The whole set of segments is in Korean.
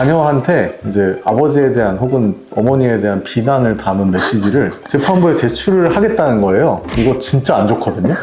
자녀한테 이제 아버지에 대한 혹은 어머니에 대한 비난을 담은 메시지를 재판부에 제출을 하겠다는 거예요. 이거 진짜 안 좋거든요.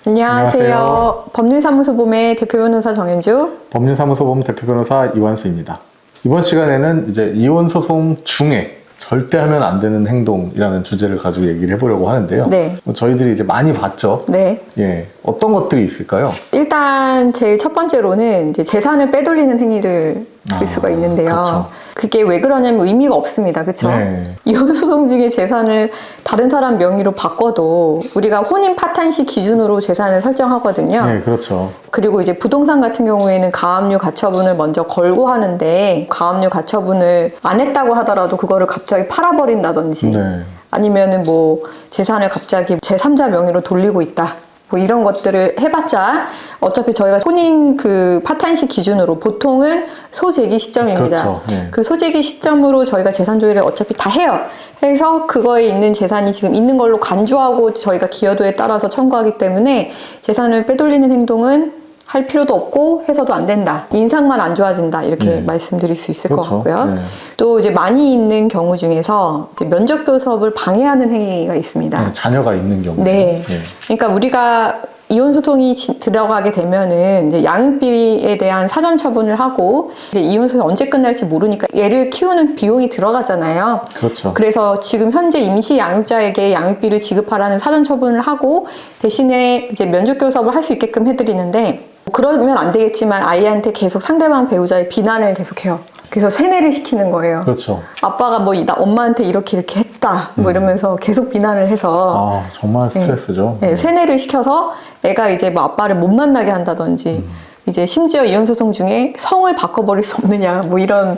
안녕하세요. 법률사무소봄의 대표 변호사 정현주. 법률사무소봄 대표 변호사 이완수입니다. 이번 시간에는 이제 이혼 소송 중에 절대 하면 안 되는 행동이라는 주제를 가지고 얘기를 해보려고 하는데요. 네. 저희들이 이제 많이 봤죠. 네. 예, 어떤 것들이 있을까요? 일단 제일 첫 번째로는 이제 재산을 빼돌리는 행위를 볼 수가 있는데요. 그렇죠. 그게 왜 그러냐면 의미가 없습니다. 그렇죠? 네. 이혼 소송 중에 재산을 다른 사람 명의로 바꿔도 우리가 혼인 파탄시 기준으로 재산을 설정하거든요. 네, 그렇죠. 그리고 이제 부동산 같은 경우에는 가압류 가처분을 먼저 걸고 하는데 가압류 가처분을 안 했다고 하더라도 그거를 갑자기 팔아버린다든지 네. 아니면은 뭐 재산을 갑자기 제3자 명의로 돌리고 있다. 뭐 이런 것들을 해봤자 어차피 저희가 혼인 그 파탄시 기준으로 보통은 소재기 시점입니다. 그렇죠. 네. 그 소재기 시점으로 저희가 재산 조회를 어차피 다 해요. 그래서 그거에 있는 재산이 지금 있는 걸로 간주하고 저희가 기여도에 따라서 청구하기 때문에 재산을 빼돌리는 행동은 할 필요도 없고 해서도 안 된다. 인상만 안 좋아진다. 이렇게 말씀드릴 수 있을 그렇죠. 것 같고요. 네. 또 이제 많이 있는 경우 중에서 이제 면접 교섭을 방해하는 행위가 있습니다. 네, 자녀가 있는 경우. 네. 그러니까 우리가 이혼 소송이 들어가게 되면은 이제 양육비에 대한 사전 처분을 하고 이제 이혼 소송이 언제 끝날지 모르니까 애를 키우는 비용이 들어가잖아요. 그렇죠. 그래서 지금 현재 임시 양육자에게 양육비를 지급하라는 사전 처분을 하고 대신에 이제 면접 교섭을 할 수 있게끔 해드리는데 그러면 안 되겠지만 아이한테 계속 상대방 배우자의 비난을 계속해요. 그래서 세뇌를 시키는 거예요. 그렇죠. 아빠가 뭐 나 엄마한테 이렇게 했다 뭐 이러면서 계속 비난을 해서 정말 스트레스죠. 네, 세뇌를 시켜서 애가 이제 뭐 아빠를 못 만나게 한다든지 이제 심지어 이혼 소송 중에 성을 바꿔버릴 수 없느냐 뭐 이런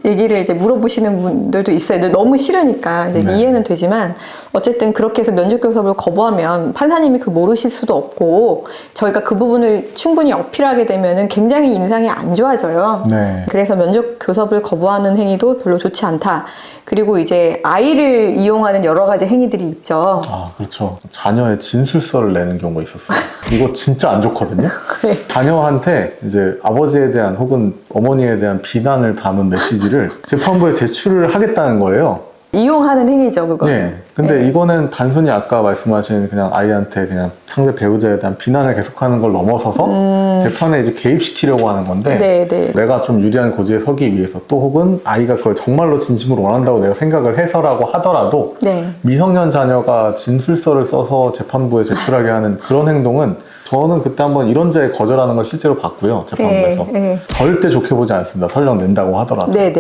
얘기를 이제 물어보시는 분들도 있어요. 근데 너무 싫으니까 이제 이해는 되지만 어쨌든 그렇게 해서 면접 교섭을 거부하면 판사님이 그 모르실 수도 없고 저희가 그 부분을 충분히 어필하게 되면은 굉장히 인상이 안 좋아져요. 네. 그래서 면접 교섭을 거부하는 행위도 별로 좋지 않다. 그리고 이제 아이를 이용하는 여러 가지 행위들이 있죠. 그렇죠. 자녀의 진술서를 내는 경우가 있었어요. 이거 진짜 안 좋거든요. 네. 자녀한테 이제 아버지에 대한 혹은 어머니에 대한 비난을 담은 메시지를 재판부에 제출을 하겠다는 거예요. 이용하는 행위죠, 그거. 네. 근데 이거는 단순히 아까 말씀하신 그냥 아이한테 그냥 상대 배우자에 대한 비난을 계속하는 걸 넘어서서 재판에 이제 개입시키려고 하는 건데 네. 내가 좀 유리한 고지에 서기 위해서 또 혹은 아이가 그걸 정말로 진심으로 원한다고 내가 생각을 해서라고 하더라도 네. 미성년 자녀가 진술서를 써서 재판부에 제출하게 하는 그런 행동은 저는 그때 한번 이런저에 거절하는 걸 실제로 봤고요. 재판부에서. 네. 절대 좋게 보지 않습니다. 설령 낸다고 하더라도. 네.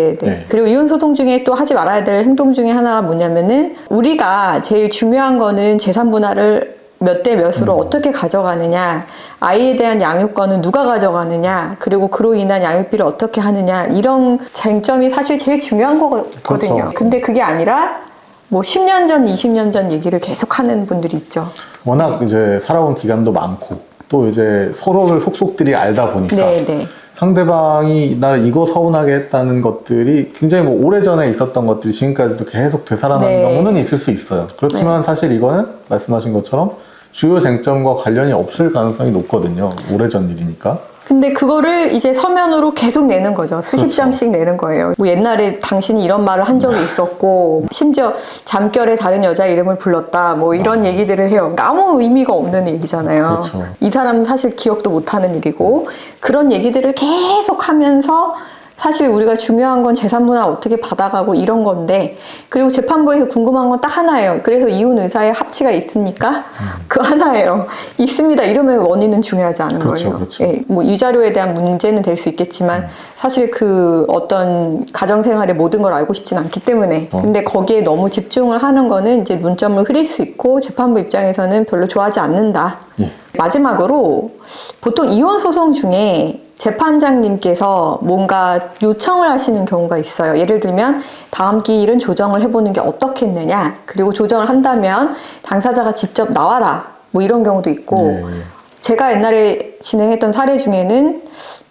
그리고 이혼 소송 중에 또 하지 말아야 될 행동 중에 하나가 뭐냐면은 우리가 제일 중요한 거는 재산 분할을 몇 대 몇으로 어떻게 가져가느냐, 아이에 대한 양육권은 누가 가져가느냐, 그리고 그로 인한 양육비를 어떻게 하느냐 이런 쟁점이 사실 제일 중요한 거거든요. 그렇죠. 근데 그게 아니라 뭐 10년 전, 20년 전 얘기를 계속 하는 분들이 있죠. 워낙 이제 살아온 기간도 많고 또 이제 서로를 속속들이 알다 보니까 네. 상대방이 나를 이거 서운하게 했다는 것들이 굉장히 뭐 오래전에 있었던 것들이 지금까지도 계속 되살아나는 경우는 있을 수 있어요. 그렇지만 사실 이거는 말씀하신 것처럼 주요 쟁점과 관련이 없을 가능성이 높거든요. 오래전 일이니까. 근데 그거를 이제 서면으로 계속 내는 거죠. 수십 그렇죠. 장씩 내는 거예요. 뭐 옛날에 당신이 이런 말을 한 적이 있었고 심지어 잠결에 다른 여자 이름을 불렀다 뭐 이런 얘기들을 해요. 그러니까 아무 의미가 없는 얘기잖아요. 그렇죠. 이 사람은 사실 기억도 못하는 일이고 그런 얘기들을 계속 하면서 사실 우리가 중요한 건 재산 분할 어떻게 받아가고 이런 건데 그리고 재판부에서 궁금한 건 딱 하나예요. 그래서 이혼 의사의 합치가 있습니까? 그 하나예요. 있습니다. 이러면 원인은 중요하지 않은 거예요. 그렇죠. 예, 뭐 유자료에 대한 문제는 될 수 있겠지만 사실 그 어떤 가정생활의 모든 걸 알고 싶진 않기 때문에 근데 거기에 너무 집중을 하는 거는 이제 문점을 흐릴 수 있고 재판부 입장에서는 별로 좋아하지 않는다. 마지막으로 보통 이혼 소송 중에 재판장님께서 뭔가 요청을 하시는 경우가 있어요. 예를 들면 다음 기일은 조정을 해보는 게 어떻겠느냐. 그리고 조정을 한다면 당사자가 직접 나와라. 뭐 이런 경우도 있고 제가 옛날에 진행했던 사례 중에는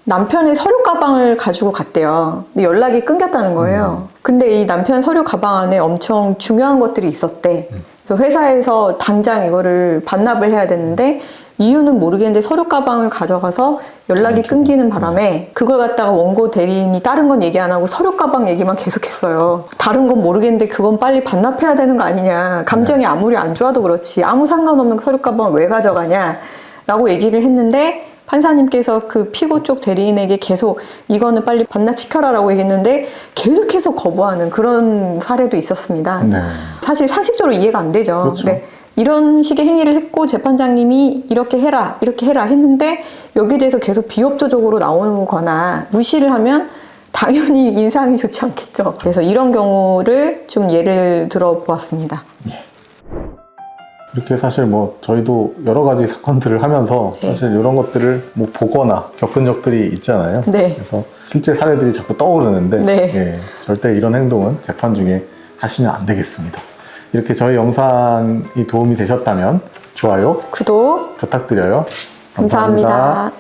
남편의 서류 가방을 가지고 갔대요. 근데 연락이 끊겼다는 거예요. 근데 이 남편 서류 가방 안에 엄청 중요한 것들이 있었대. 그래서 그래서 회사에서 당장 이거를 반납을 해야 되는데 이유는 모르겠는데 서류 가방을 가져가서 연락이 끊기는 바람에 그걸 갖다가 원고 대리인이 다른 건 얘기 안 하고 서류 가방 얘기만 계속했어요. 다른 건 모르겠는데 그건 빨리 반납해야 되는 거 아니냐. 감정이 아무리 안 좋아도 그렇지 아무 상관없는 서류 가방을 왜 가져가냐 라고 얘기를 했는데 판사님께서 그 피고 쪽 대리인에게 계속 이거는 빨리 반납시켜라 라고 얘기했는데 계속해서 거부하는 그런 사례도 있었습니다. 네. 사실 상식적으로 이해가 안 되죠. 그렇죠. 네. 이런 식의 행위를 했고 재판장님이 이렇게 해라 했는데 여기에 대해서 계속 비협조적으로 나오거나 무시를 하면 당연히 인상이 좋지 않겠죠. 그래서 이런 경우를 좀 예를 들어 보았습니다. 이렇게 사실 뭐 저희도 여러 가지 사건들을 하면서 네. 사실 이런 것들을 뭐 보거나 겪은 적들이 있잖아요. 네. 그래서 실제 사례들이 자꾸 떠오르는데 네. 예, 절대 이런 행동은 재판 중에 하시면 안 되겠습니다. 이렇게 저희 영상이 도움이 되셨다면 좋아요, 구독 부탁드려요. 감사합니다.